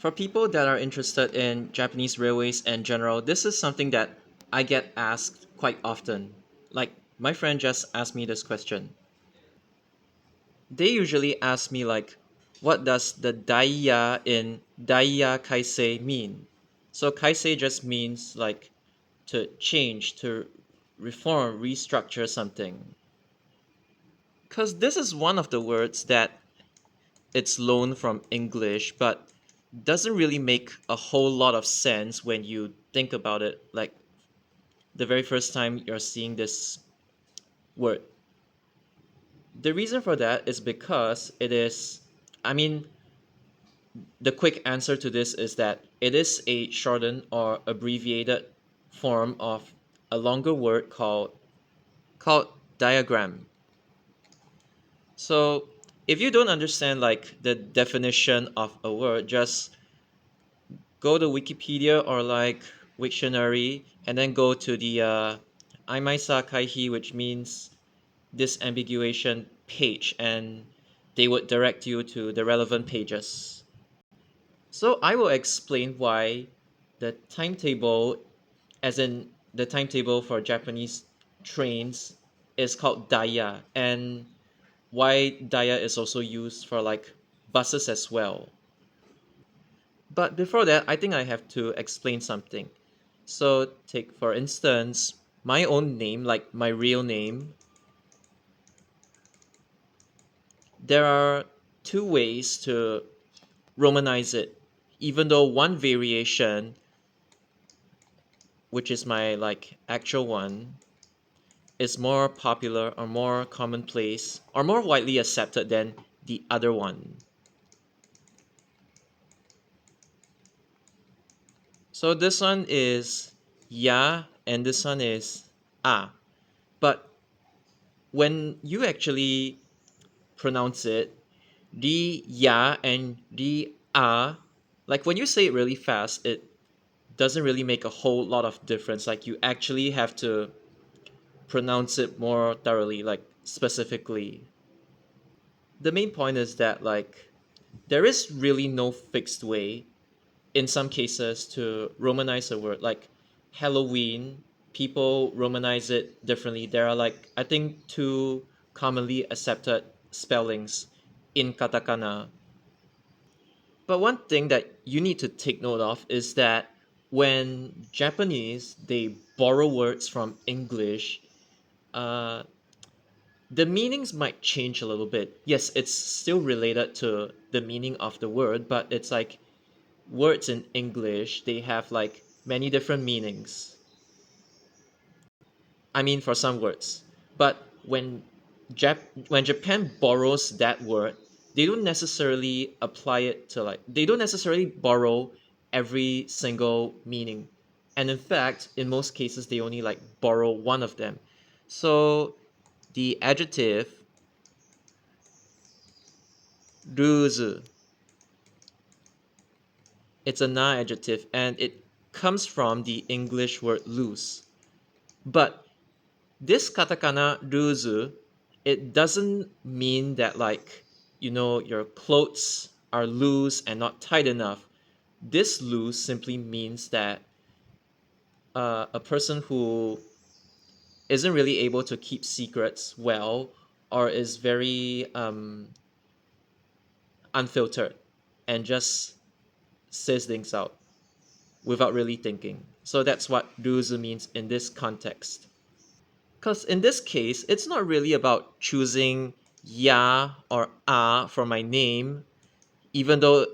For people that are interested in Japanese railways in general, this is something that I get asked quite often. Like, my friend just asked me this question. They usually ask me, like, what does the Daiya in Daiya Kaisei mean? So, Kaisei just means, like, to change, to reform, restructure something. Because this is one of the words that it's loaned from English, but doesn't really make a whole lot of sense when you think about it. Like the very first time you're seeing this word. The reason for that is because it is, I mean, the quick answer to this is that it is a shortened or abbreviated form of a longer word called diagram. So if you don't understand like the definition of a word, just go to Wikipedia or like Wiktionary and then go to the Aimaisa Kaihi, which means disambiguation page, and they would direct you to the relevant pages. So I will explain why the timetable, as in the timetable for Japanese trains, is called Daiya, and why Daiya is also used for like buses as well. But before that, I think I have to explain something. So, take for instance my own name, like my real name. There are two ways to Romanize it, even though one variation, which is my like actual one, is more popular or more commonplace or more widely accepted than the other one. So, this one is ya and this one is a. But when you actually pronounce it, the ya and the a, like when you say it really fast, it doesn't really make a whole lot of difference. Like you actually have to pronounce it more thoroughly, like specifically. The main point is that like there is really no fixed way in some cases to romanize a word. Like Halloween, people romanize it differently. There are like I think two commonly accepted spellings in katakana. But one thing that you need to take note of is that when Japanese they borrow words from English, uh, the meanings might change a little bit. Yes, it's still related to the meaning of the word, but it's like words in English they have like many different meanings. I mean, for some words, but when Japan borrows that word, they don't necessarily apply it to like they don't necessarily borrow every single meaning, and in fact, in most cases, they only like borrow one of them. So the adjective ruzu, it's a noun adjective, and it comes from the English word loose. But this katakana ruzu, it doesn't mean that like your clothes are loose and not tight enough. This loose simply means that a person who isn't really able to keep secrets well or is very unfiltered and just says things out without really thinking. So that's what ruzu means in this context. Because in this case, it's not really about choosing ya or a for my name, even though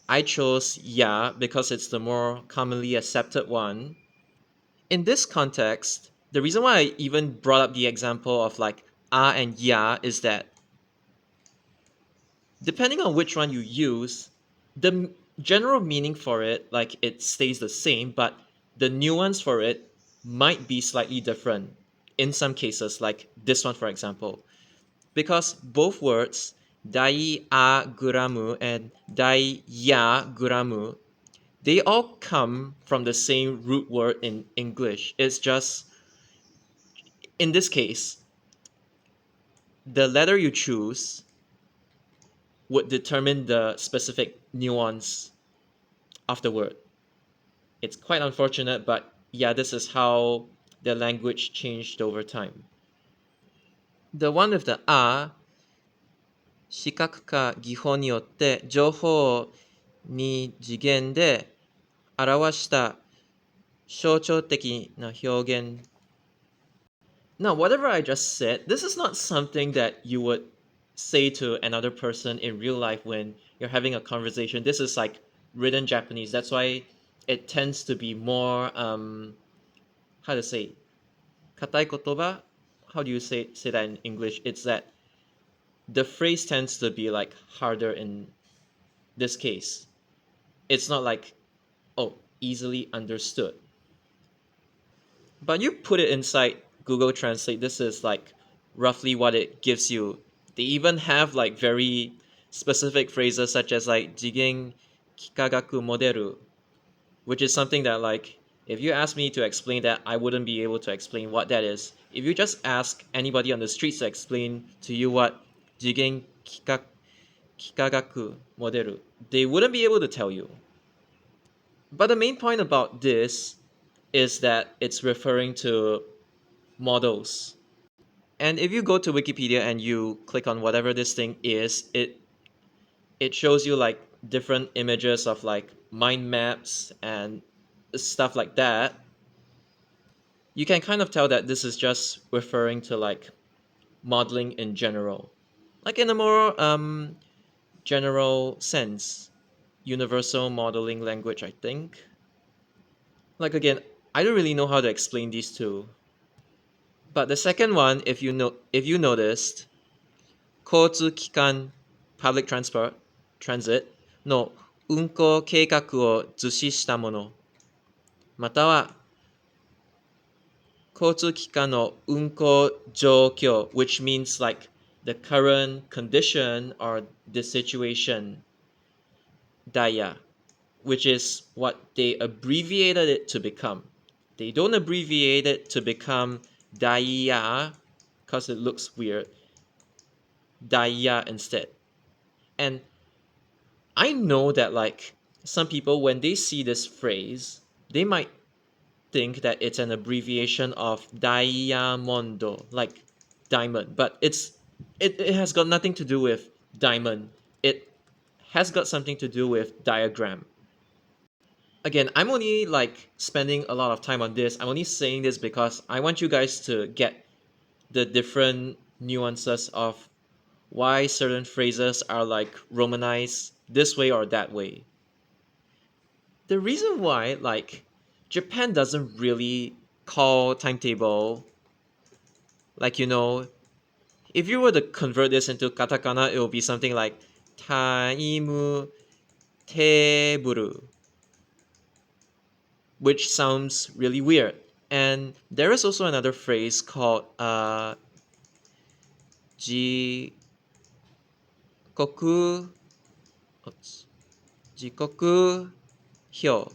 I chose ya because it's the more commonly accepted one. In this context, the reason why I even brought up the example of like a and ya is that depending on which one you use, the general meaning for it, like it stays the same, but the nuance for it might be slightly different in some cases, like this one, for example. Because both words, dai a guramu and dai ya guramu, they all come from the same root word in English. It's just, in this case, the letter you choose would determine the specific nuance. afterward. It's quite unfortunate, but yeah, this is how the language changed over time. The one with the a, 視覚か技法によって情報を二次元で表した象徴的な表現. Now, whatever I just said, this is not something that you would say to another person in real life when you're having a conversation. This is like written Japanese. That's why it tends to be more, how to say, katai kotoba? How do you say that in English? It's that the phrase tends to be like harder in this case. It's not like, oh, easily understood. But you put it inside Google Translate, this is like roughly what it gives you. They even have like very specific phrases such as like jigen kikagaku modelu, which is something that like if you ask me to explain that, I wouldn't be able to explain what that is. If you just ask anybody on the streets to explain to you what jigen kikagaku modelu, they wouldn't be able to tell you. But the main point about this is that it's referring to models. And if you go to Wikipedia and you click on whatever this thing is, it shows you like different images of like mind maps and stuff like that. You can kind of tell that this is just referring to like modeling in general, like in a more general sense, universal modeling language, I think. Like again, I don't really know how to explain these two. But the second one, if you noticed, 交通機関 public transit の運行計画を図示したもの、または交通機関の運行状況 which means like the current condition or the situation, Daiya, which is what they abbreviated it to become. They don't abbreviate it to become Daiya because it looks weird. Daiya instead. And I know that like some people when they see this phrase, they might think that it's an abbreviation of diamondo, like diamond, but it has got nothing to do with diamond. It has got something to do with diagram. Again, I'm only like spending a lot of time on this. I'm only saying this because I want you guys to get the different nuances of why certain phrases are like romanized this way or that way. The reason why like Japan doesn't really call timetable, like if you were to convert this into katakana, it will be something like time table, which sounds really weird. And there is also another phrase called jikoku, jikoku hyo.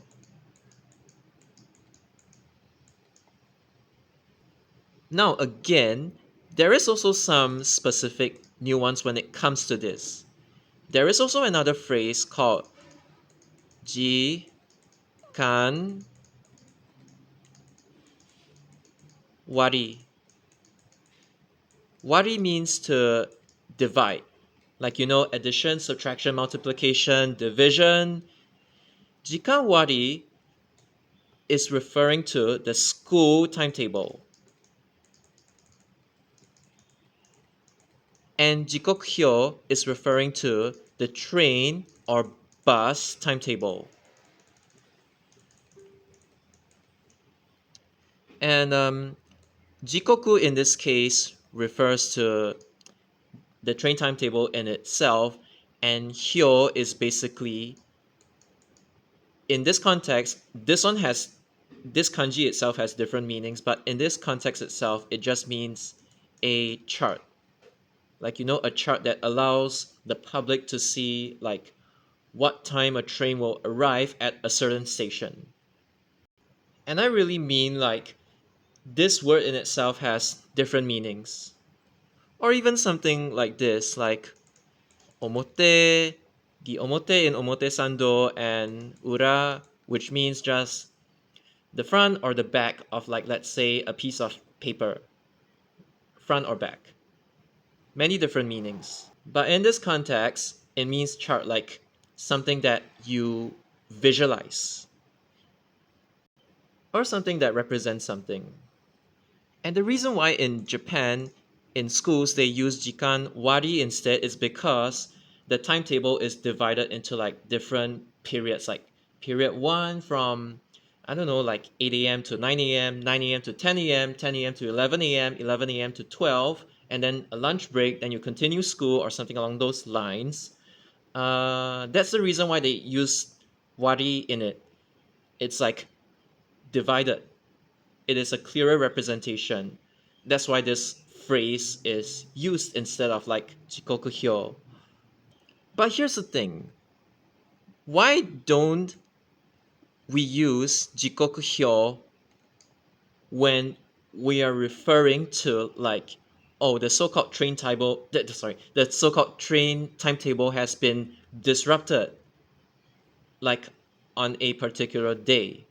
Now again, there is also some specific nuance when it comes to this. There is also another phrase called ji kan wari. Wari means to divide. Like addition, subtraction, multiplication, division. Jikan wari is referring to the school timetable. And jikokyo is referring to the train or bus timetable. And jikoku in this case refers to the train timetable in itself, and hyo is basically, in this context, this kanji itself has different meanings, but in this context itself, it just means a chart. Like a chart that allows the public to see like what time a train will arrive at a certain station. And I really mean like this word in itself has different meanings. Or even something like this, like omote the omote in omotesando and ura, which means just the front or the back of, like, let's say a piece of paper, front or back. Many different meanings. But in this context, it means chart, like something that you visualize or something that represents something. And the reason why in Japan, in schools, they use jikan wari instead is because the timetable is divided into like different periods, like period one from, I don't know, like 8 a.m. to 9 a.m., 9 a.m. to 10 a.m., 10 a.m. to 11 a.m., 11 a.m. to 12, and then a lunch break, then you continue school or something along those lines. That's the reason why they use wari in it. It's like divided. It is a clearer representation. That's why this phrase is used instead of like jikoku hyo. But here's the thing. Why don't we use jikoku hyo when we are referring to, like, oh, the so-called the so-called train timetable has been disrupted, like on a particular day?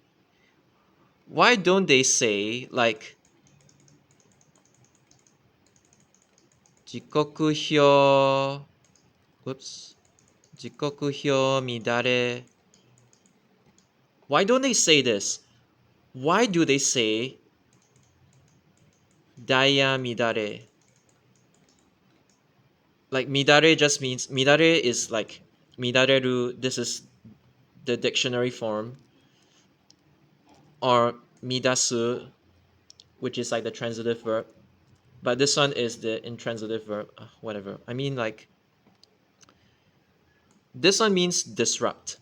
Why don't they say like jikoku hyo, whoops, jikoku hyo midare? Why don't they say this? Why do they say Daiya midare? Like, midare just means, midare is like midareru, this is the dictionary form, or midasu, which is like the transitive verb. But this one is the intransitive verb. Whatever. I mean, like, this one means disrupt,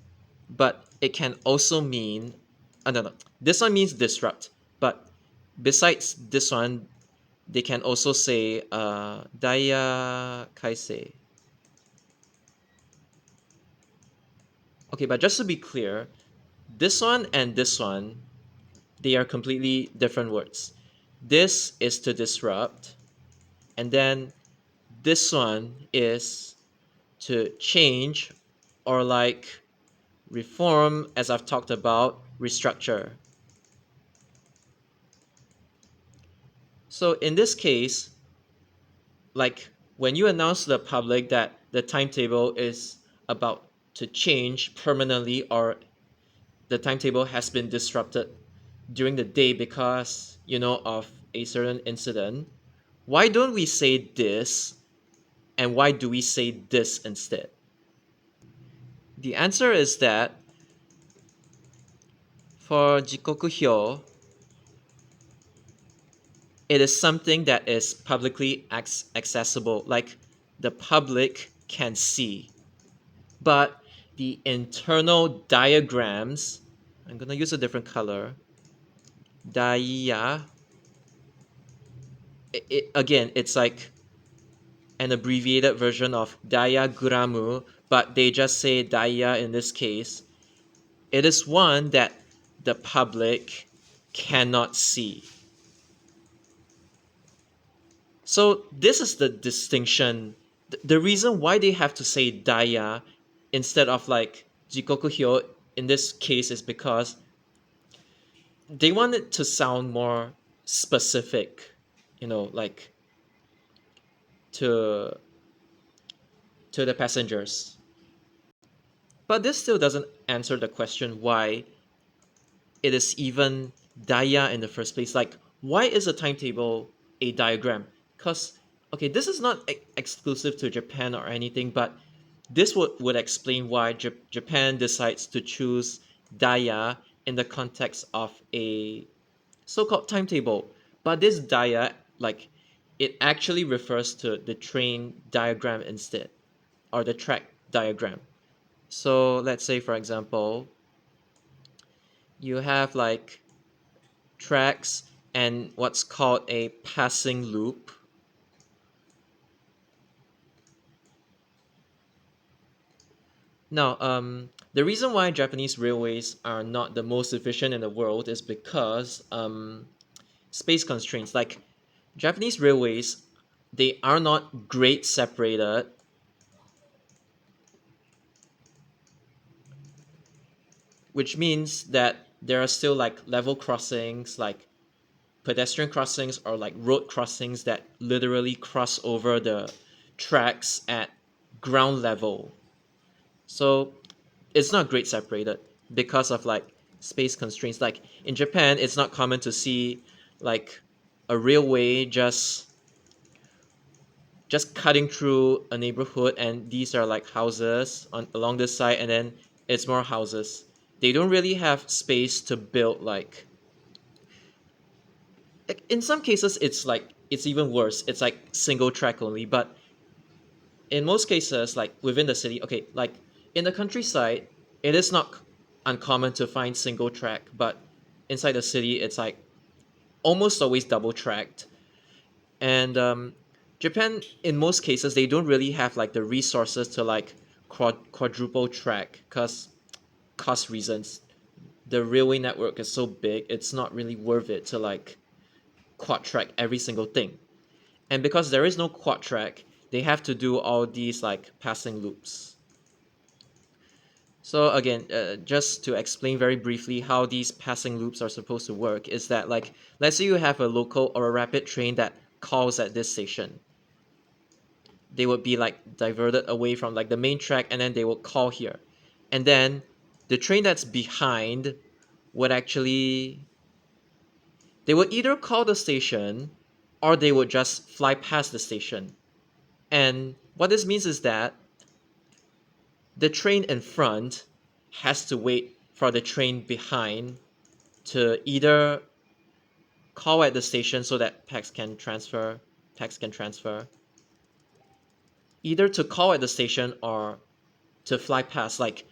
but it can also mean, no. This one means disrupt, but besides this one, they can also say Daiya Kaisei. Okay, but just to be clear, this one and this one, they are completely different words. This is to disrupt, and then this one is to change, or like reform, as I've talked about, restructure. So in this case, like when you announce to the public that the timetable is about to change permanently, or the timetable has been disrupted during the day because, of a certain incident, why don't we say this, and why do we say this instead? The answer is that for jikoku hyo, it is something that is publicly accessible, like the public can see. But the internal diagrams, I'm gonna use a different color, Daiya, again, it's like an abbreviated version of diagramu, but they just say Daiya in this case. It is one that the public cannot see. So this is the distinction. The reason why they have to say Daiya instead of like Jikoku Hyo in this case is because they want it to sound more specific, like to the passengers. But this still doesn't answer the question why it is even Daiya in the first place. Like, why is a timetable a diagram? Because, okay, this is not exclusive to Japan or anything, but this would explain why Japan decides to choose Daiya in the context of a so-called timetable. But this Daiya, like, it actually refers to the train diagram instead, or the track diagram. So let's say, for example, you have like tracks and what's called a passing loop. Now, the reason why Japanese railways are not the most efficient in the world is because space constraints. Like, Japanese railways, they are not grade separated. which means that there are still like level crossings, like pedestrian crossings or like road crossings that literally cross over the tracks at ground level. So it's not grade separated because of like space constraints. Like in Japan, it's not common to see like a railway just cutting through a neighborhood, and these are like houses on along this side, and then it's more houses. They don't really have space to build like in some cases it's like it's even worse. It's like single track only, but in most cases like within the city, okay, like in the countryside, it is not uncommon to find single track, but inside the city it's like almost always double tracked. And Japan, in most cases, they don't really have like the resources to like quadruple track because cost reasons. The railway network is so big, it's not really worth it to like quad track every single thing. And because there is no quad track, they have to do all these like passing loops. So again, just to explain very briefly how these passing loops are supposed to work is that like let's say you have a local or a rapid train that calls at this station. They would be like diverted away from like the main track, and then they would call here. And then the train that's behind would actually they would either call the station or they would just fly past the station. And what this means is that the train in front has to wait for the train behind to either call at the station so that packs can transfer, either to call at the station or to fly past. Like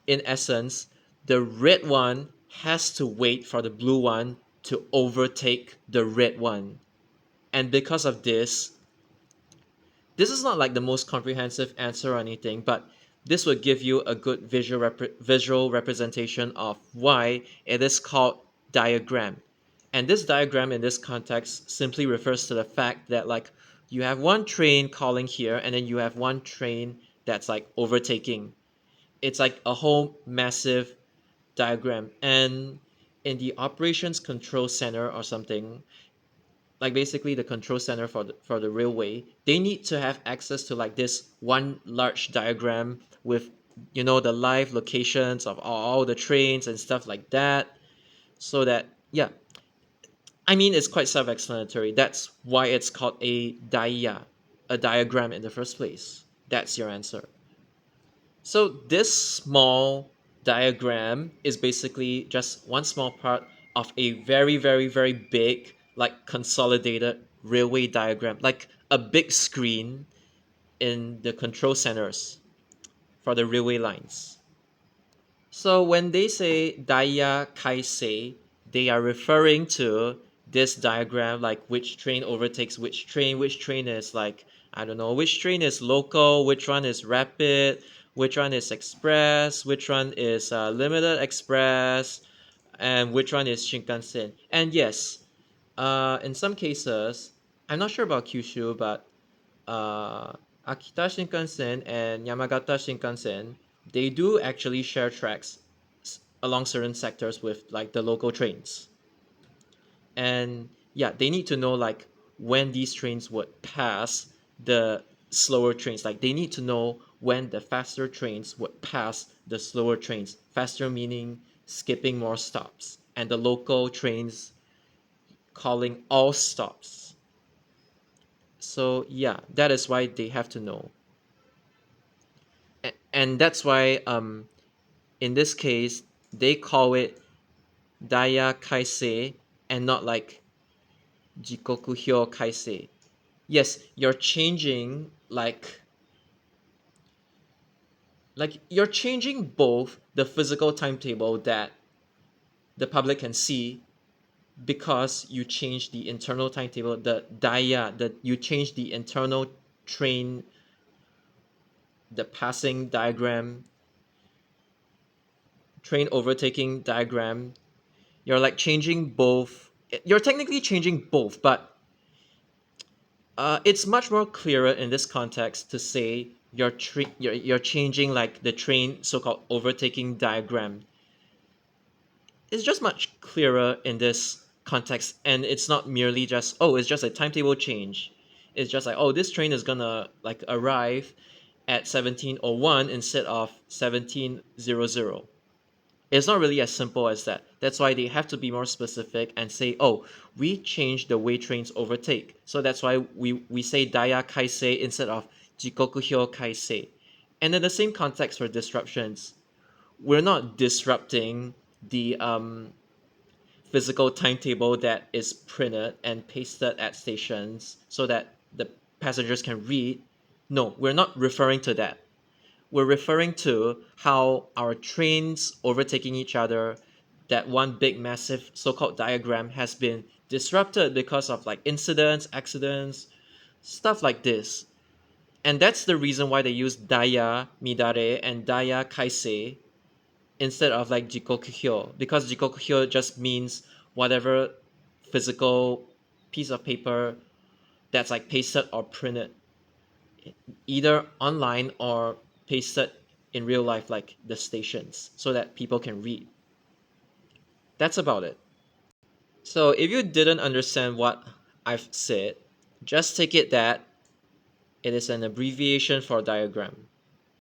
in essence, the red one has to wait for the blue one to overtake the red one. And because of this is not like the most comprehensive answer or anything, but this would give you a good visual representation of why it is called diagram. And this diagram in this context simply refers to the fact that like you have one train calling here and then you have one train that's like overtaking. It's like a whole massive diagram. And in the operations control center or something, like basically the control center for the railway, they need to have access to like this one large diagram with the live locations of all the trains and stuff like that, so that yeah, I mean it's quite self-explanatory. That's why it's called a Daiya, a diagram in the first place. That's your answer. So this small diagram is basically just one small part of a very, very, very big, like consolidated railway diagram, like a big screen in the control centers for the railway lines. So when they say Daiya Kaisei, they are referring to this diagram, like which train overtakes which train is like, I don't know, which train is local, which one is rapid, which one is express, which one is limited express, and which one is Shinkansen. And yes, in some cases, I'm not sure about Kyushu, but uh, Akita Shinkansen and Yamagata Shinkansen, they do actually share tracks along certain sectors with like the local trains. And yeah, they need to know like when these trains would pass the slower trains. Like they need to know when the faster trains would pass the slower trains. Faster meaning skipping more stops, and the local trains calling all stops. So yeah, that is why they have to know. And that's why in this case they call it Daya Kaisei and not like Jikoku Hyo Kaisei. Yes, you're changing like you're changing both the physical timetable that the public can see, because you change the internal timetable, the Daya, that you change the internal train, the passing diagram, train overtaking diagram. You're like changing both. You're technically changing both, but it's much more clearer in this context to say you're changing like the train so-called overtaking diagram. It's just much clearer in this context, and it's not merely just, oh, it's just a timetable change. It's just like, oh, this train is gonna like arrive at 1701 instead of 1700. It's not really as simple as that. That's why they have to be more specific and say, oh, we changed the way trains overtake. So that's why we say Daiya Kaisei instead of Jikokuhyo Kaisei. And in the same context for disruptions, we're not disrupting the physical timetable that is printed and pasted at stations so that the passengers can read. No, we're not referring to that. We're referring to how our trains overtaking each other, that one big massive so-called diagram has been disrupted because of like incidents, accidents, stuff like this. And that's the reason why they use Daiya Midare and Daiya Kaisei instead of like Jikokuhyo, because Jikokuhyo just means whatever physical piece of paper that's like pasted or printed either online or pasted in real life, like the stations, so that people can read. That's about it. So if you didn't understand what I've said, just take it that it is an abbreviation for diagram.